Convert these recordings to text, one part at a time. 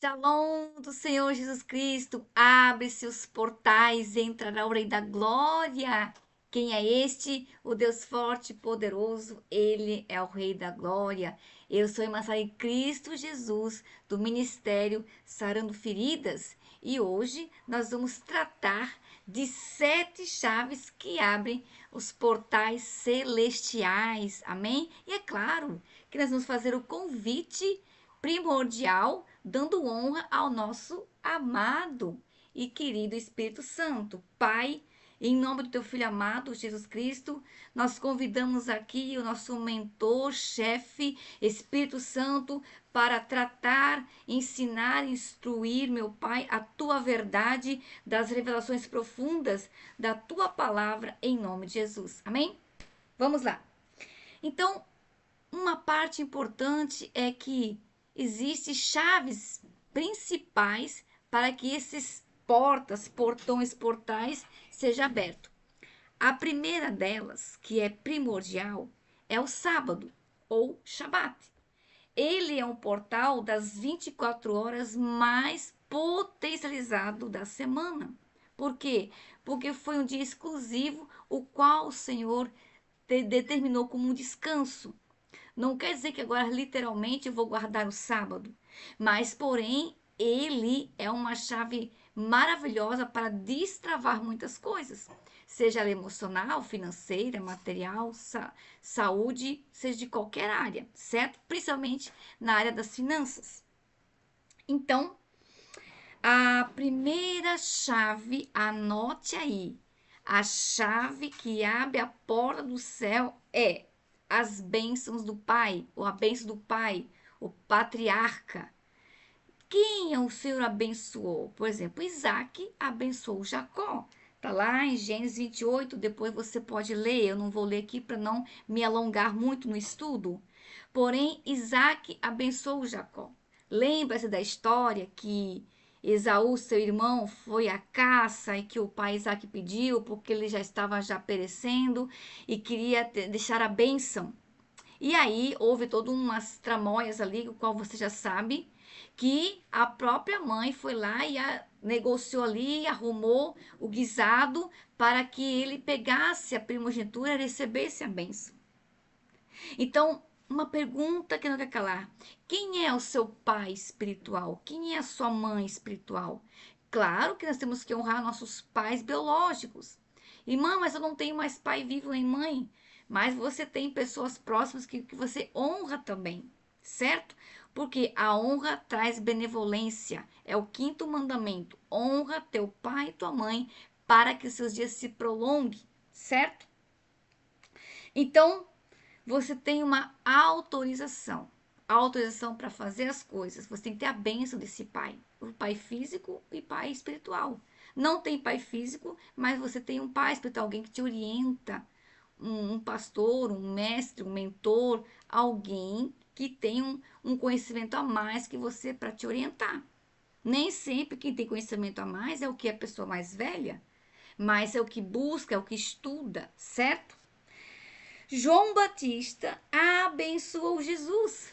Shalom do Senhor Jesus Cristo, abre-se os portais, entrará o Rei da Glória. Quem é este? O Deus forte e poderoso, ele é o Rei da Glória. Eu sou irmã Sara em Cristo Jesus, do Ministério Sarando Feridas, e hoje nós vamos tratar de 7 chaves que abrem os portais celestiais, amém? E é claro que nós vamos fazer o convite primordial, dando honra ao nosso amado e querido Espírito Santo. Pai, em nome do teu filho amado, Jesus Cristo, nós convidamos aqui o nosso mentor, chefe, Espírito Santo, para tratar, ensinar, instruir, meu Pai, a tua verdade das revelações profundas da tua palavra, em nome de Jesus. Amém? Vamos lá. Então, uma parte importante é que existem chaves principais para que esses portões, portais sejam abertos. A primeira delas, que é primordial, é o sábado ou Shabat. Ele é um portal das 24 horas mais potencializado da semana. Por quê? Porque foi um dia exclusivo, o qual o Senhor determinou como um descanso. Não quer dizer que agora literalmente eu vou guardar o sábado, mas porém ele é uma chave maravilhosa para destravar muitas coisas, seja ela emocional, financeira, material, saúde, seja de qualquer área, certo? Principalmente na área das finanças. Então, a primeira chave, anote aí. A chave que abre a porta do céu é as bênçãos do Pai, ou a bênção do Pai, o patriarca. Quem é o Senhor abençoou? Por exemplo, Isaac abençoou Jacó. Está lá em Gênesis 28, depois você pode ler, eu não vou ler aqui para não me alongar muito no estudo. Porém, Isaac abençoou Jacó. Lembra-se da história que Esaú, seu irmão, foi à caça e que o pai Isaac pediu, porque ele já estava já perecendo e queria deixar a bênção. E aí houve todas umas tramóias ali, o qual você já sabe, que a própria mãe foi lá e negociou ali, arrumou o guisado para que ele pegasse a primogenitura e recebesse a bênção. Então, uma pergunta que não quer calar: quem é o seu pai espiritual? Quem é a sua mãe espiritual? Claro que nós temos que honrar nossos pais biológicos. Irmã, mas eu não tenho mais pai vivo nem mãe. Mas você tem pessoas próximas que você honra também, certo? Porque a honra traz benevolência. É o quinto mandamento. Honra teu pai e tua mãe para que os seus dias se prolonguem, certo? Então, você tem uma autorização. Autorização para fazer as coisas. Você tem que ter a bênção desse pai. O pai físico e pai espiritual. Não tem pai físico, mas você tem um pai espiritual, alguém que te orienta. Um pastor, um mestre, um mentor, alguém que tem um conhecimento a mais que você para te orientar. Nem sempre quem tem conhecimento a mais é o que é a pessoa mais velha, mas é o que busca, é o que estuda, certo? João Batista abençoou Jesus.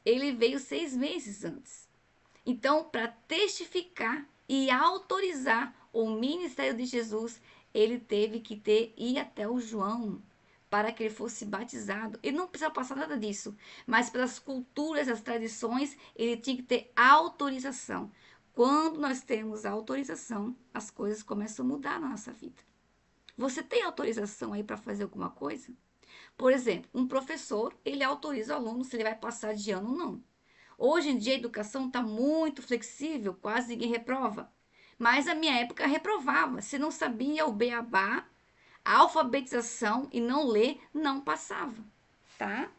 Ele veio 6 meses antes. Então, para testificar e autorizar o ministério de Jesus, ele teve que ir até o João para que ele fosse batizado. Ele não precisava passar nada disso, mas pelas culturas, as tradições, ele tinha que ter autorização. Quando nós temos autorização, as coisas começam a mudar na nossa vida. Você tem autorização aí para fazer alguma coisa? Por exemplo, um professor, ele autoriza o aluno se ele vai passar de ano ou não. Hoje em dia a educação está muito flexível, quase ninguém reprova. Mas na minha época reprovava. Se não sabia o beabá, a alfabetização e não ler, não passava, tá?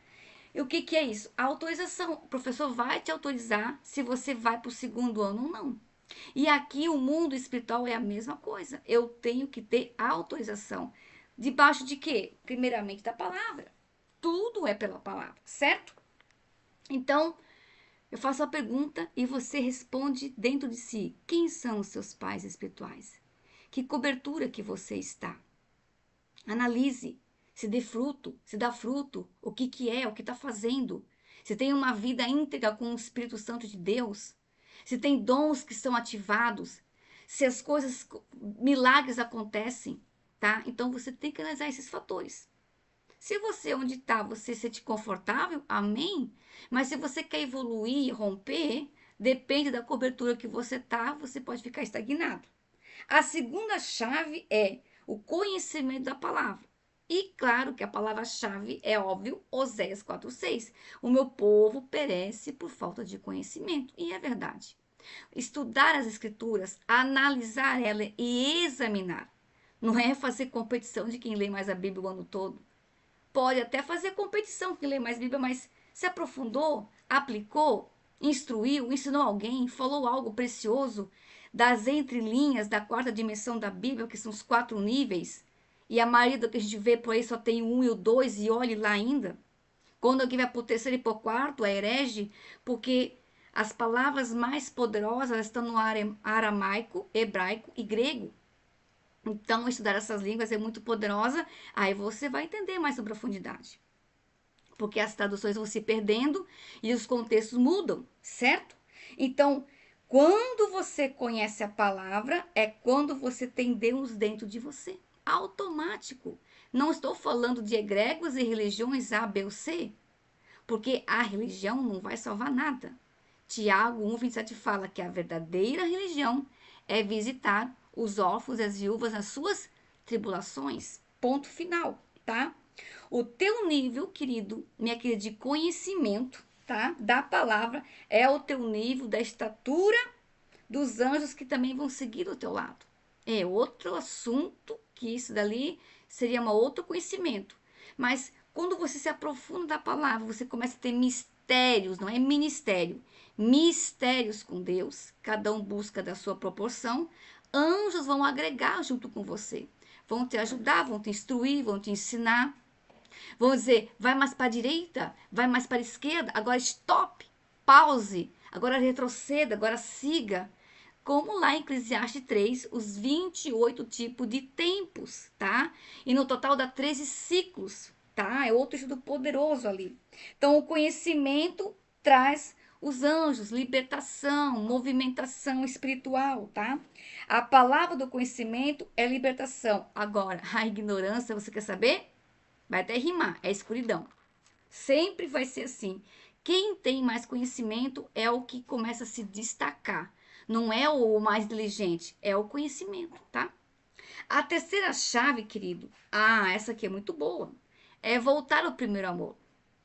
E o que, que é isso? A autorização. O professor vai te autorizar se você vai para o segundo ano ou não. E aqui o mundo espiritual é a mesma coisa. Eu tenho que ter autorização. Debaixo de quê? Primeiramente da palavra. Tudo é pela palavra, certo? Então, eu faço a pergunta e você responde dentro de si: quem são os seus pais espirituais? Que cobertura que você está? Analise, se dê fruto, se dá fruto, o que é, o que está fazendo. Se tem uma vida íntegra com o Espírito Santo de Deus. se tem dons que são ativados, se as coisas, milagres acontecem, tá? Então você tem que analisar esses fatores. Se você, onde está, você se sente confortável, amém. Mas se você quer evoluir, romper, depende da cobertura que você tá, você pode ficar estagnado. A segunda chave é o conhecimento da palavra. E claro que a palavra-chave é óbvio, Oséias 4:6. O meu povo perece por falta de conhecimento. E é verdade. Estudar as escrituras, analisar ela e examinar. Não é fazer competição de quem lê mais a Bíblia o ano todo. Pode até fazer competição quem lê mais Bíblia, mas se aprofundou, aplicou, instruiu, ensinou alguém, falou algo precioso das entrelinhas da quarta dimensão da Bíblia, que são os 4 níveis, e a maioria do que a gente vê por aí só tem o 1 e o 2, e olhe lá ainda. Quando alguém vai para o terceiro e para o quarto, é herege, porque as palavras mais poderosas estão no aramaico, hebraico e grego. Então, estudar essas línguas é muito poderosa, aí você vai entender mais sobre profundidade. Porque as traduções vão se perdendo e os contextos mudam, certo? Então, quando você conhece a palavra, é quando você tem Deus dentro de você. Automático. Não estou falando de egrégores e religiões A, B ou C, porque a religião não vai salvar nada. Tiago 1,27 fala que a verdadeira religião é visitar os órfãos e as viúvas nas suas tribulações. Ponto final, tá? O teu nível, querido, minha querida, de conhecimento, tá? Da palavra é o teu nível da estatura dos anjos que também vão seguir do teu lado. É outro assunto que isso dali seria um outro conhecimento. Mas quando você se aprofunda da palavra, você começa a ter mistérios, não é ministério, mistérios com Deus, cada um busca da sua proporção. Anjos vão agregar junto com você, vão te ajudar, vão te instruir, vão te ensinar. Vão dizer, vai mais para a direita, vai mais para a esquerda, agora stop, pause, agora retroceda, agora siga. Como lá em Eclesiastes 3, os 28 tipos de tempos, tá? E no total dá 13 ciclos, tá? É outro estudo poderoso ali. Então, o conhecimento traz os anjos, libertação, movimentação espiritual, tá? A palavra do conhecimento é libertação. Agora, a ignorância, você quer saber? Vai até rimar, é escuridão. Sempre vai ser assim. Quem tem mais conhecimento é o que começa a se destacar. Não é o mais diligente, é o conhecimento, tá? A terceira chave, querido, essa aqui é muito boa, é voltar ao primeiro amor,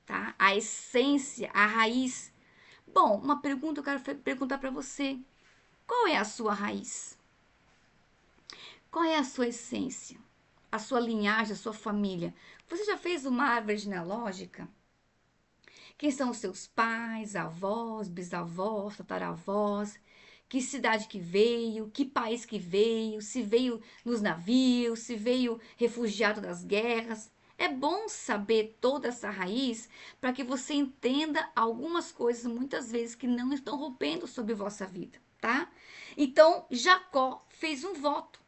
tá? A essência, a raiz. Bom, uma pergunta eu quero perguntar para você. Qual é a sua raiz? Qual é a sua essência? A sua linhagem, a sua família? Você já fez uma árvore genealógica? Quem são os seus pais, avós, bisavós, tataravós? Que cidade que veio? Que país que veio? Se veio nos navios? Se veio refugiado das guerras? É bom saber toda essa raiz para que você entenda algumas coisas muitas vezes que não estão rompendo sobre vossa vida, tá? Então, Jacó fez um voto.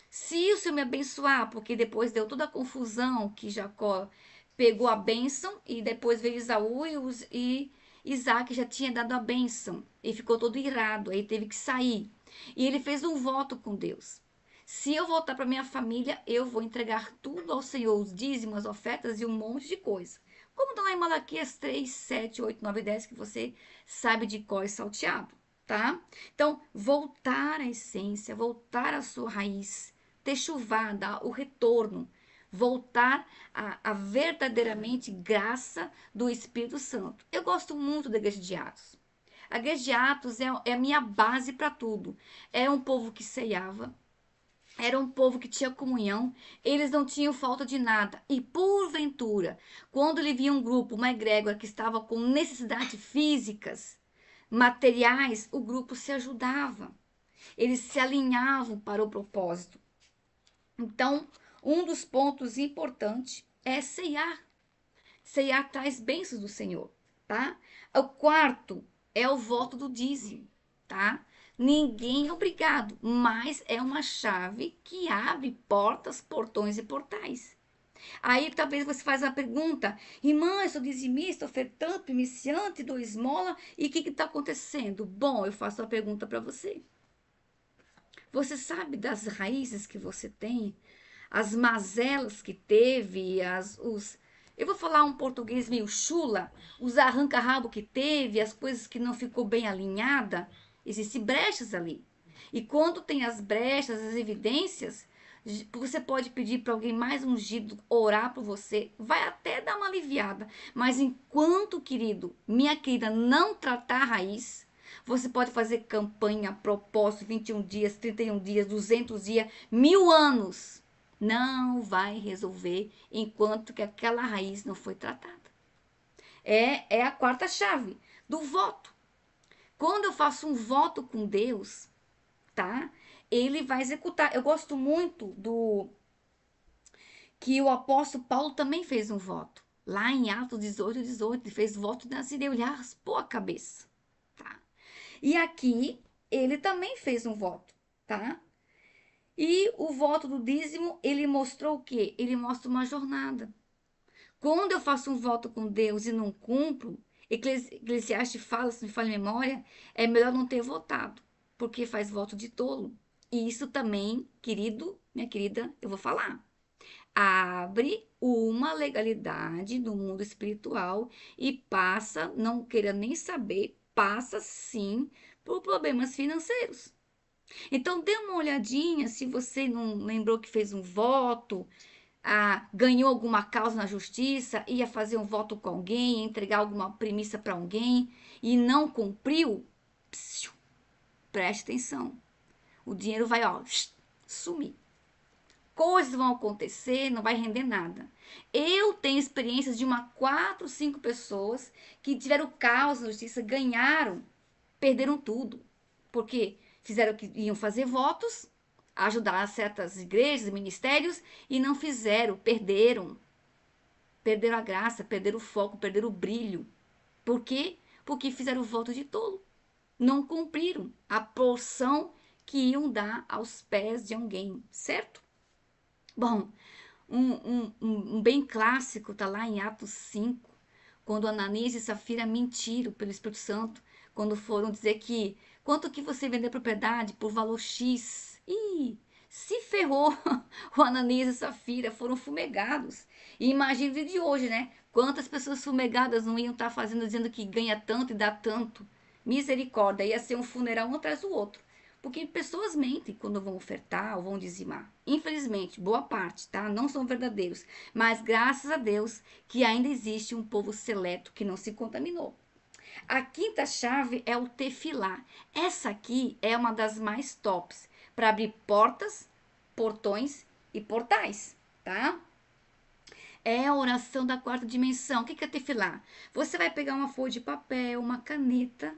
Se o Senhor me abençoar, porque depois deu toda a confusão que Jacó pegou a bênção e depois veio Esaú e Isaac já tinha dado a bênção e ficou todo irado, aí teve que sair. E ele fez um voto com Deus. Se eu voltar para minha família, eu vou entregar tudo ao Senhor, os dízimos, as ofertas e um monte de coisa. Como está lá em Malaquias 3, 7, 8, 9 e 10, que você sabe de cor e salteado, tá? Então, voltar à essência, voltar à sua raiz, techuvá, dar o retorno, voltar a verdadeiramente graça do Espírito Santo. Eu gosto muito da Igreja de Atos. A Igreja de Atos é a minha base para tudo. É um povo que ceiava, era um povo que tinha comunhão, eles não tinham falta de nada. E porventura, quando ele via um grupo, uma egrégora que estava com necessidades físicas, materiais, o grupo se ajudava. Eles se alinhavam para o propósito. Então, um dos pontos importantes é ceiar. Ceiar traz bênçãos do Senhor, tá? O quarto é o voto do dízimo, tá? Ninguém é obrigado, mas é uma chave que abre portas, portões e portais. Aí talvez você faz uma pergunta, irmã, eu sou dizimista, ofertante, iniciante, dou esmola, e o que está acontecendo? Bom, eu faço uma pergunta para você. Você sabe das raízes que você tem? As mazelas que teve, eu vou falar um português meio chula, os arranca-rabo que teve, as coisas que não ficou bem alinhada, existem brechas ali. E quando tem as brechas, as evidências, você pode pedir para alguém mais ungido orar por você, vai até dar uma aliviada. Mas enquanto, querido, minha querida, não tratar a raiz, você pode fazer campanha, propósito, 21 dias, 31 dias, 200 dias, 1000 anos. Não vai resolver enquanto que aquela raiz não foi tratada. É a quarta chave do voto. Quando eu faço um voto com Deus, tá? Ele vai executar. Eu gosto muito do que o apóstolo Paulo também fez um voto. Lá em Atos 18, ele fez voto de Nazireu, ele raspou a cabeça, tá? E aqui ele também fez um voto, tá? E o voto do dízimo, ele mostrou o quê? Ele mostra uma jornada. Quando eu faço um voto com Deus e não cumpro, Eclesiastes fala, se me falha a memória, é melhor não ter votado, porque faz voto de tolo. E isso também, querido, minha querida, eu vou falar. Abre uma legalidade no mundo espiritual e passa, não queira nem saber, passa sim por problemas financeiros. Então, dê uma olhadinha se você não lembrou que fez um voto, ganhou alguma causa na justiça, ia fazer um voto com alguém, ia entregar alguma premissa para alguém e não cumpriu. Psiu, preste atenção. O dinheiro vai, ó, sumir. Coisas vão acontecer, não vai render nada. Eu tenho experiências de 4, 5 pessoas que tiveram causa na justiça, ganharam, perderam tudo. Porque fizeram que iam fazer votos, ajudar certas igrejas, ministérios, e não fizeram, perderam. Perderam a graça, perderam o foco, perderam o brilho. Por quê? Porque fizeram o voto de tolo. Não cumpriram a porção que iam dar aos pés de alguém, certo? Bom, um bem clássico está lá em Atos 5, quando Ananias e Safira mentiram pelo Espírito Santo, quando foram dizer que quanto que você vender propriedade por valor X. Ih, se ferrou. O Ananias e Safira foram fumegados. E imagina o dia de hoje, né? Quantas pessoas fumegadas não iam estar fazendo, dizendo que ganha tanto e dá tanto. Misericórdia, ia ser um funeral um atrás do outro. Porque pessoas mentem quando vão ofertar ou vão dizimar. Infelizmente, boa parte, tá? Não são verdadeiros. Mas graças a Deus que ainda existe um povo seleto que não se contaminou. A quinta chave é o tefilá. Essa aqui é uma das mais tops para abrir portas, portões e portais, tá? É a oração da quarta dimensão. O que é tefilá? Você vai pegar uma folha de papel, uma caneta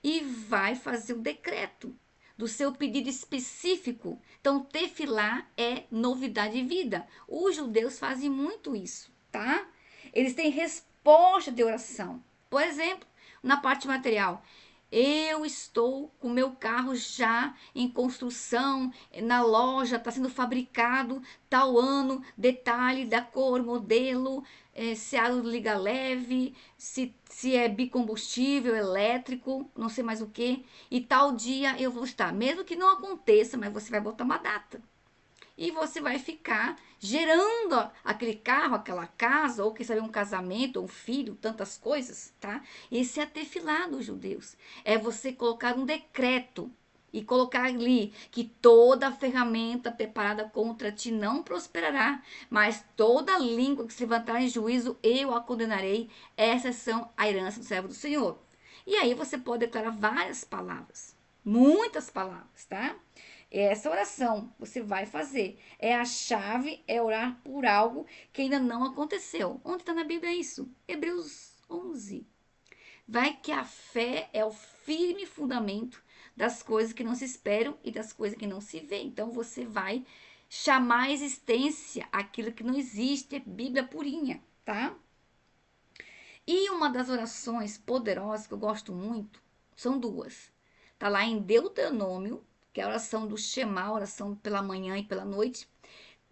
e vai fazer o decreto do seu pedido específico. Então, tefilá é novidade de vida. Os judeus fazem muito isso, tá? Eles têm resposta de oração. Por exemplo, na parte material, eu estou com meu carro já em construção, na loja, está sendo fabricado tal ano, detalhe da cor, modelo, se a liga leve, se é bicombustível, elétrico, não sei mais o que, e tal dia eu vou estar. Mesmo que não aconteça, mas você vai botar uma data e você vai ficar gerando aquele carro, aquela casa, ou quem sabe um casamento, ou um filho, tantas coisas, tá? Esse é a tefilá dos judeus. É você colocar um decreto e colocar ali que toda ferramenta preparada contra ti não prosperará, mas toda língua que se levantar em juízo eu a condenarei. Essas são a herança do servo do Senhor. E aí você pode declarar várias palavras, muitas palavras, tá? Essa oração você vai fazer. É a chave, é orar por algo que ainda não aconteceu. Onde está na Bíblia isso? Hebreus 11. Vai que a fé é o firme fundamento das coisas que não se esperam e das coisas que não se vê. Então você vai chamar a existência aquilo que não existe. É Bíblia purinha, tá? E uma das orações poderosas que eu gosto muito são duas. Tá lá em Deuteronômio, que é a oração do Shema, a oração pela manhã e pela noite.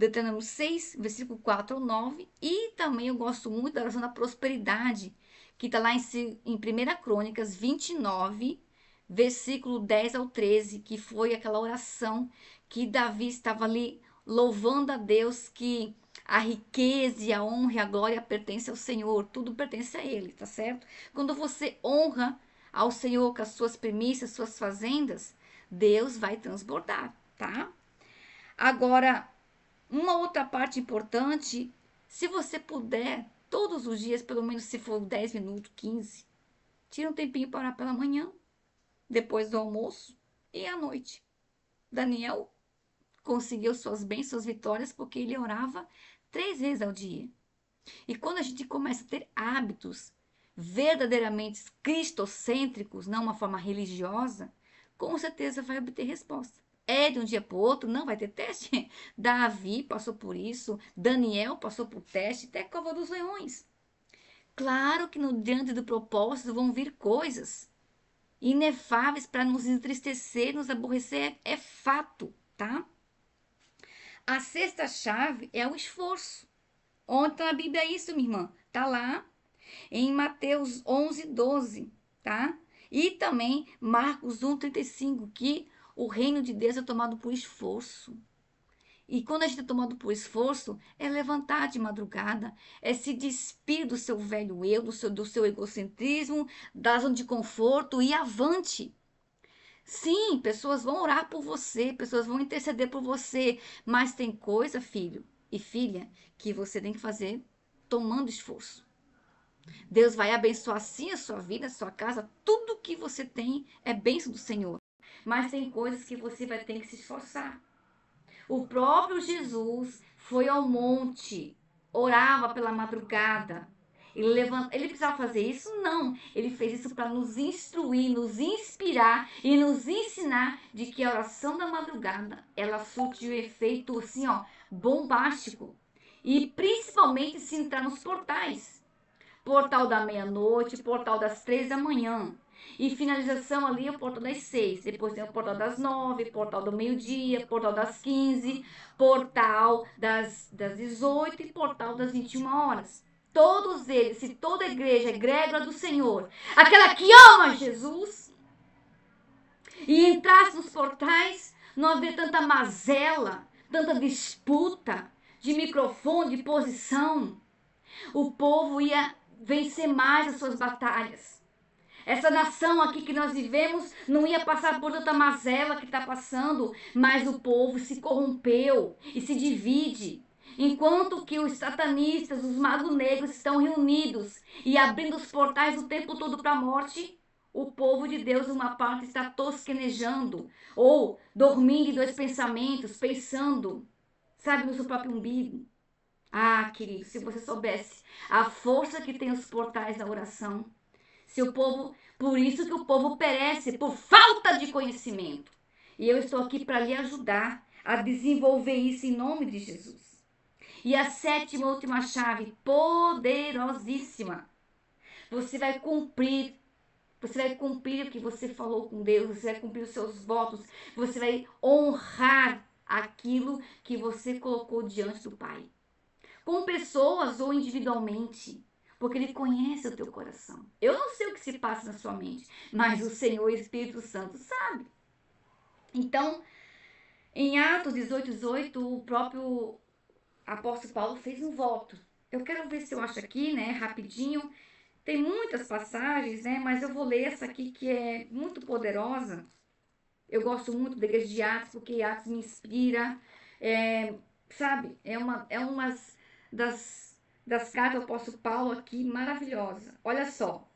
Deuteronômio 6, versículo 4 ao 9. E também eu gosto muito da oração da prosperidade, que está lá em 1 Crônicas 29, versículo 10 ao 13, que foi aquela oração que Davi estava ali louvando a Deus, que a riqueza e a honra e a glória pertence ao Senhor, tudo pertence a Ele, tá certo? Quando você honra ao Senhor com as suas primícias, suas fazendas, Deus vai transbordar, tá? Agora, uma outra parte importante, se você puder, todos os dias, pelo menos se for 10 minutos, 15, tira um tempinho para orar pela manhã, depois do almoço e à noite. Daniel conseguiu suas bênçãos, suas vitórias, porque ele orava 3 vezes ao dia. E quando a gente começa a ter hábitos verdadeiramente cristocêntricos, não uma forma religiosa, com certeza vai obter resposta. É de um dia para o outro, não vai ter teste. Davi passou por isso, Daniel passou por teste, até a cova dos leões. Claro que no diante do propósito vão vir coisas inefáveis para nos entristecer, nos aborrecer, é fato, tá? A sexta chave é o esforço. Onde está na Bíblia isso, minha irmã? Tá lá em Mateus 11, 12, tá? E também Marcos 1, 35, que o reino de Deus é tomado por esforço. E quando a gente é tomado por esforço, é levantar de madrugada, é se despir do seu velho eu, do seu egocentrismo, da zona de conforto e avante. Sim, pessoas vão orar por você, pessoas vão interceder por você, mas tem coisa, filho e filha, que você tem que fazer tomando esforço. Deus vai abençoar sim a sua vida, a sua casa, tudo que você tem é bênção do Senhor. Mas tem coisas que você vai ter que se esforçar. O próprio Jesus foi ao monte, orava pela madrugada. Ele precisava fazer isso? Não. Ele fez isso para nos instruir, nos inspirar e nos ensinar de que a oração da madrugada, ela surte um efeito assim, ó, bombástico. E principalmente se entrar nos portais. Portal da meia-noite, portal das 3 da manhã. E finalização ali é o portal das 6. Depois tem o portal das 9, portal do meio-dia, portal das 15, portal das 18 e portal das 21 horas. Todos eles, se toda a igreja é egrégora do Senhor, aquela que ama Jesus, e entrasse nos portais, não haveria tanta mazela, tanta disputa de microfone, de posição. O povo ia vencer mais as suas batalhas. Essa nação aqui que nós vivemos não ia passar por tanta mazela que está passando, mas o povo se corrompeu e se divide. Enquanto que os satanistas, os magos negros estão reunidos e abrindo os portais o tempo todo para a morte, o povo de Deus, uma parte, está tosquenejando ou dormindo em 2 pensamentos, pensando, sabe, no seu próprio umbigo. Ah, querido, se você soubesse a força que tem os portais da oração, se o povo, por isso que o povo perece por falta de conhecimento. E eu estou aqui para lhe ajudar a desenvolver isso em nome de Jesus. E a sétima, última chave, poderosíssima. Você vai cumprir o que você falou com Deus, você vai cumprir os seus votos, você vai honrar aquilo que você colocou diante do Pai. Com pessoas ou individualmente, porque Ele conhece o teu coração. Eu não sei o que se passa na sua mente, mas o Senhor e o Espírito Santo sabe. Então, em Atos 18, 18, o próprio apóstolo Paulo fez um voto. Eu quero ver se eu acho aqui, né, rapidinho. Tem muitas passagens, né, mas eu vou ler essa aqui que é muito poderosa. Eu gosto muito da igreja de Atos, porque Atos me inspira. Sabe, é uma das cartas do apóstolo Paulo aqui maravilhosa. Olha só.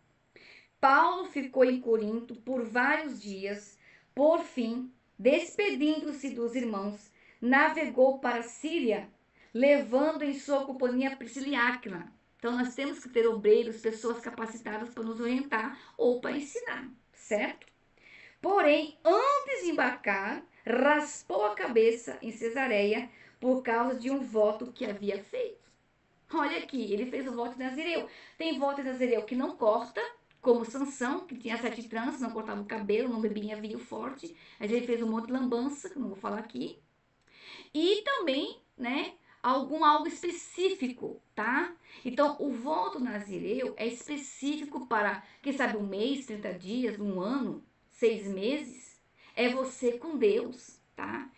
Paulo ficou em Corinto por vários dias. Por fim, despedindo-se dos irmãos, navegou para a Síria, levando em sua companhia Priscila e Áquila. Então, nós temos que ter obreiros, pessoas capacitadas para nos orientar ou para ensinar, certo? Porém, antes de embarcar, raspou a cabeça em Cesareia por causa de um voto que havia feito. Olha aqui, ele fez o voto de Nazireu. Tem voto de Nazireu que não corta, como Sansão, que tinha 7 tranças, não cortava o cabelo, não bebia vinho forte. Mas ele fez um monte de lambança, que eu não vou falar aqui. E também né, algo específico, tá? Então, o voto nazireu é específico para, quem sabe, um mês, 30 dias, um ano, 6 meses. É você com Deus, tá?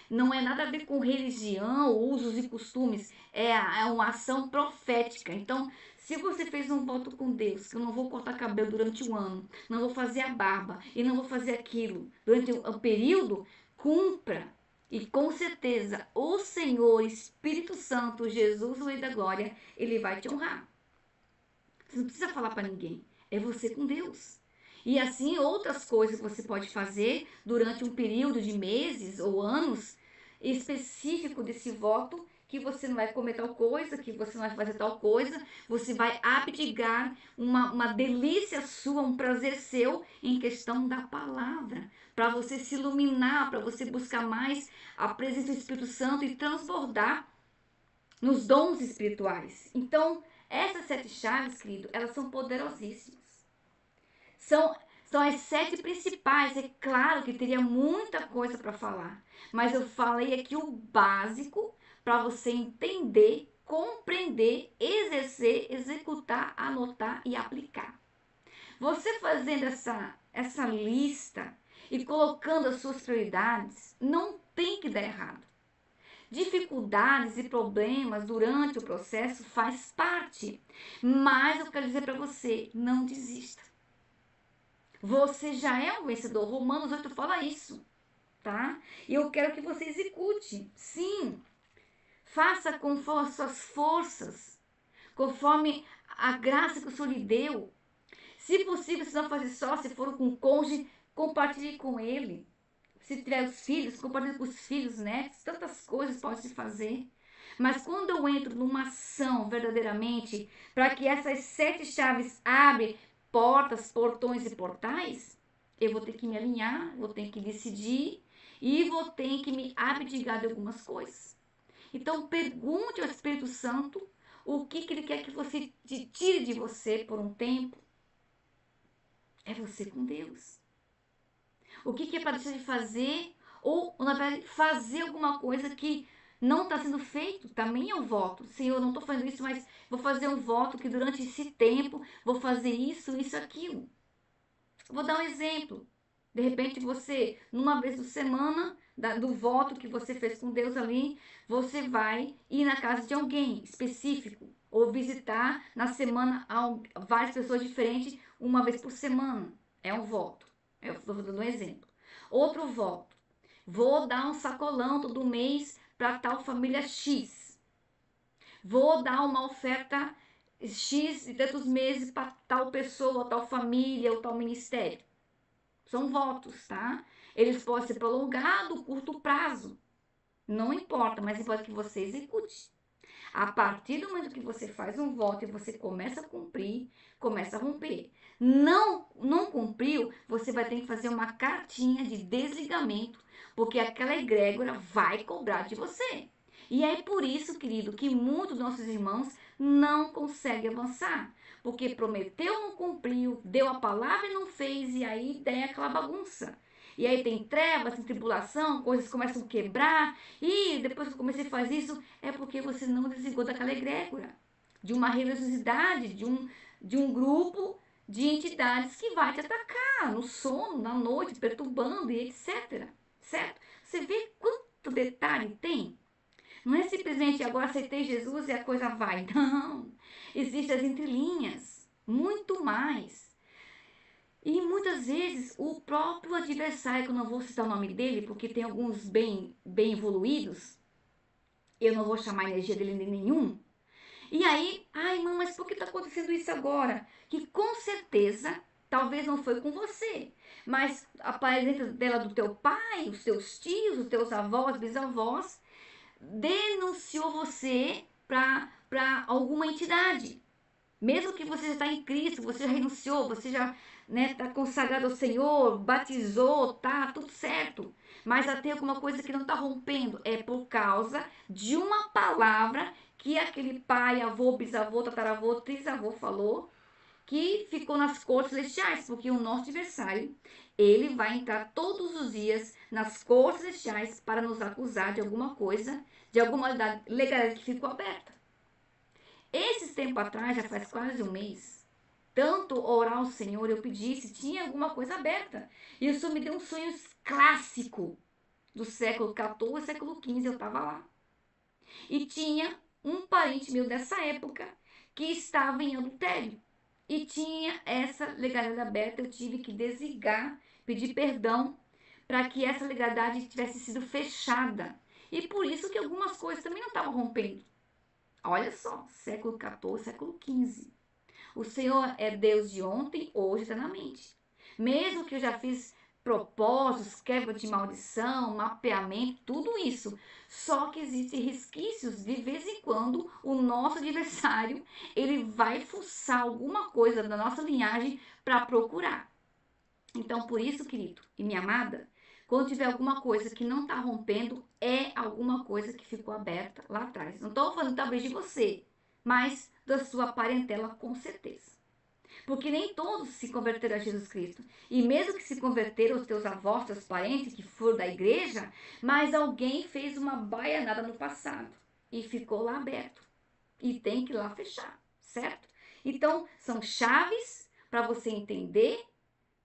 Não é nada a ver com religião, usos e costumes. É uma ação profética. Então, se você fez um voto com Deus, que eu não vou cortar cabelo durante um ano, não vou fazer a barba e não vou fazer aquilo durante o período, cumpra. E com certeza, o Senhor, Espírito Santo, Jesus, o Rei da Glória, ele vai te honrar. Você não precisa falar para ninguém. É você com Deus. E assim, outras coisas que você pode fazer durante um período de meses ou anos específico desse voto, que você não vai comer tal coisa, que você não vai fazer tal coisa, você vai abdicar uma delícia sua, um prazer seu em questão da palavra, para você se iluminar, para você buscar mais a presença do Espírito Santo e transbordar nos dons espirituais. Então, essas 7 chaves, querido, elas são poderosíssimas. São, são as 7 principais. É claro que teria muita coisa para falar, mas eu falei aqui o básico para você entender, compreender, exercer, executar, anotar e aplicar. Você fazendo essa lista e colocando as suas prioridades, não tem que dar errado. Dificuldades e problemas durante o processo faz parte, mas eu quero dizer para você, não desista. Você já é um vencedor. Romanos 8 fala isso, tá? E eu quero que você execute. Sim, faça conforme as suas forças, conforme a graça que o Senhor lhe deu. Se possível, se não fazer só, se for com o cônjuge, compartilhe com ele. Se tiver os filhos, compartilhe com os filhos, netos. Tantas coisas pode se fazer. Mas quando eu entro numa ação verdadeiramente para que essas 7 chaves abrem portas, portões e portais, eu vou ter que me alinhar, vou ter que decidir e vou ter que me abdicar de algumas coisas. Então pergunte ao Espírito Santo o que ele quer que você tire de você por um tempo. É você com Deus. O que é para deixar de fazer ou, na verdade, fazer alguma coisa que não está sendo feito, também é um voto. Senhor, eu não estou fazendo isso, mas vou fazer um voto que durante esse tempo vou fazer isso, isso, aquilo. Vou dar um exemplo. De repente você, numa vez por semana, do voto que você fez com Deus ali, você vai ir na casa de alguém específico ou visitar na semana várias pessoas diferentes, uma vez por semana. É um voto. Eu estou dando um exemplo. Outro voto. Vou dar um sacolão todo mês para tal família X. Vou dar uma oferta X de tantos meses para tal pessoa, tal família ou tal ministério. São votos, tá? Eles podem ser prolongados, curto prazo. Não importa, mas importa que você execute. A partir do momento que você faz um voto e você começa a cumprir, começa a romper. Não cumpriu, você vai ter que fazer uma cartinha de desligamento, porque aquela egrégora vai cobrar de você. E é por isso, querido, que muitos dos nossos irmãos não conseguem avançar. Porque prometeu, não cumpriu, deu a palavra e não fez, e aí tem aquela bagunça. E aí tem trevas, tem tribulação, coisas começam a quebrar. E depois que eu comecei a fazer isso, é porque você não desligou daquela egrégora, de uma religiosidade, de um grupo de entidades que vai te atacar no sono, na noite, perturbando e etc. Certo? Você vê quanto detalhe tem? Não é simplesmente agora aceitei Jesus e a coisa vai. Não. Existem as entrelinhas, muito mais. E muitas vezes o próprio adversário, que eu não vou citar o nome dele, porque tem alguns bem evoluídos, eu não vou chamar a energia dele de nenhum. E aí, ai, mãe, mas por que está acontecendo isso agora? Que com certeza, talvez não foi com você, mas a presença dela do teu pai, os teus tios, os teus avós, bisavós, denunciou você para alguma entidade. Mesmo que você já está em Cristo, você já renunciou, você já está consagrado ao Senhor, batizou, tá tudo certo. Mas já tem alguma coisa que não está rompendo. É por causa de uma palavra que aquele pai, avô, bisavô, tataravô, trisavô falou, que ficou nas cortes celestiais, porque o nosso adversário, ele vai entrar todos os dias nas cortes celestiais para nos acusar de alguma coisa, de alguma legalidade que ficou aberta. Esses tempo atrás, já faz quase um mês, tanto orar ao Senhor, eu pedi se tinha alguma coisa aberta. E o Senhor me deu um sonho clássico do século XIV, século XV, eu estava lá. E tinha um parente meu dessa época que estava em adultério. E tinha essa legalidade aberta, eu tive que desligar, pedir perdão para que essa legalidade tivesse sido fechada. E por isso que algumas coisas também não estavam rompendo. Olha só, século XIV, século XV. O Senhor é Deus de ontem, hoje, eternamente. Mesmo que eu já fiz propósitos, quebra de maldição, mapeamento, tudo isso. Só que existem resquícios, de vez em quando, o nosso adversário, ele vai fuçar alguma coisa da nossa linhagem para procurar. Então, por isso, querido e minha amada, quando tiver alguma coisa que não está rompendo, é alguma coisa que ficou aberta lá atrás. Não estou falando talvez de você, mas da sua parentela com certeza. Porque nem todos se converteram a Jesus Cristo. E mesmo que se converteram os teus avós, teus parentes que foram da igreja, mas alguém fez uma baianada no passado e ficou lá aberto. E tem que ir lá fechar, certo? Então, são chaves para você entender,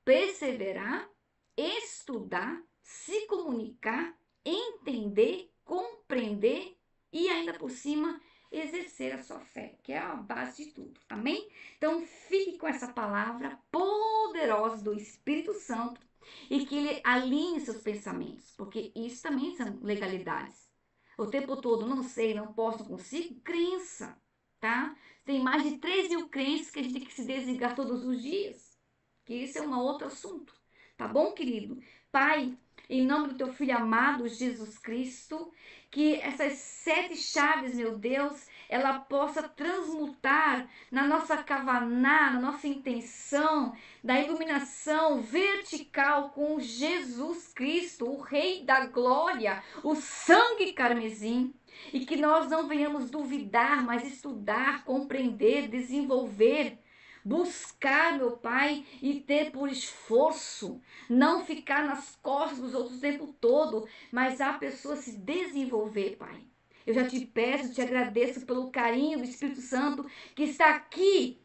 perseverar, estudar, se comunicar, entender, compreender e ainda por cima exercer a sua fé, que é a base de tudo. Amém? Então fique com essa palavra poderosa do Espírito Santo e que ele alinhe seus pensamentos, porque isso também são legalidades. O tempo todo não sei, não posso, não consigo, crença, tá? Tem mais de 3.000 crenças que a gente tem que se desligar todos os dias, que isso é um outro assunto. Tá bom, querido? Pai, em nome do teu filho amado Jesus Cristo, que essas 7 chaves, meu Deus, ela possa transmutar na nossa kavaná, na nossa intenção da iluminação vertical com Jesus Cristo, o Rei da Glória, o sangue carmesim. E que nós não venhamos duvidar, mas estudar, compreender, desenvolver, buscar, meu Pai, e ter por esforço, não ficar nas costas dos outros o tempo todo, mas a pessoa se desenvolver, Pai. Eu já te peço, te agradeço pelo carinho do Espírito Santo que está aqui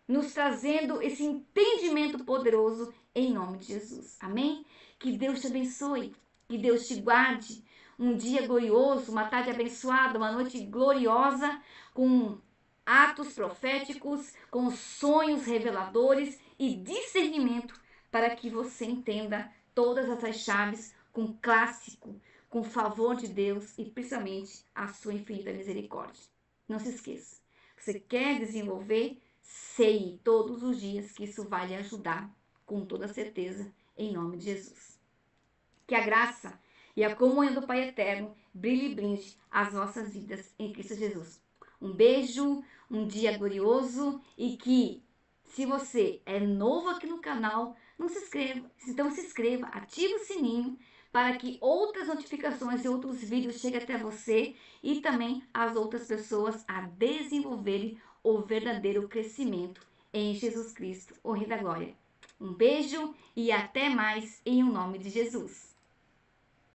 nos trazendo esse entendimento poderoso em nome de Jesus. Amém? Que Deus te abençoe, que Deus te guarde. Um dia glorioso, uma tarde abençoada, uma noite gloriosa, com atos proféticos, com sonhos reveladores e discernimento para que você entenda todas essas chaves com clássico, com favor de Deus e principalmente a sua infinita misericórdia. Não se esqueça, você quer desenvolver? Sei todos os dias que isso vai lhe ajudar, com toda certeza, em nome de Jesus. Que a graça e a comunhão do Pai Eterno brilhe e brinde as nossas vidas em Cristo Jesus. Um beijo, um dia glorioso e que, se você é novo aqui no canal, não se inscreva. Então se inscreva, ative o sininho para que outras notificações e outros vídeos cheguem até você e também as outras pessoas a desenvolverem o verdadeiro crescimento em Jesus Cristo, o Rei da Glória. Um beijo e até mais em nome de Jesus.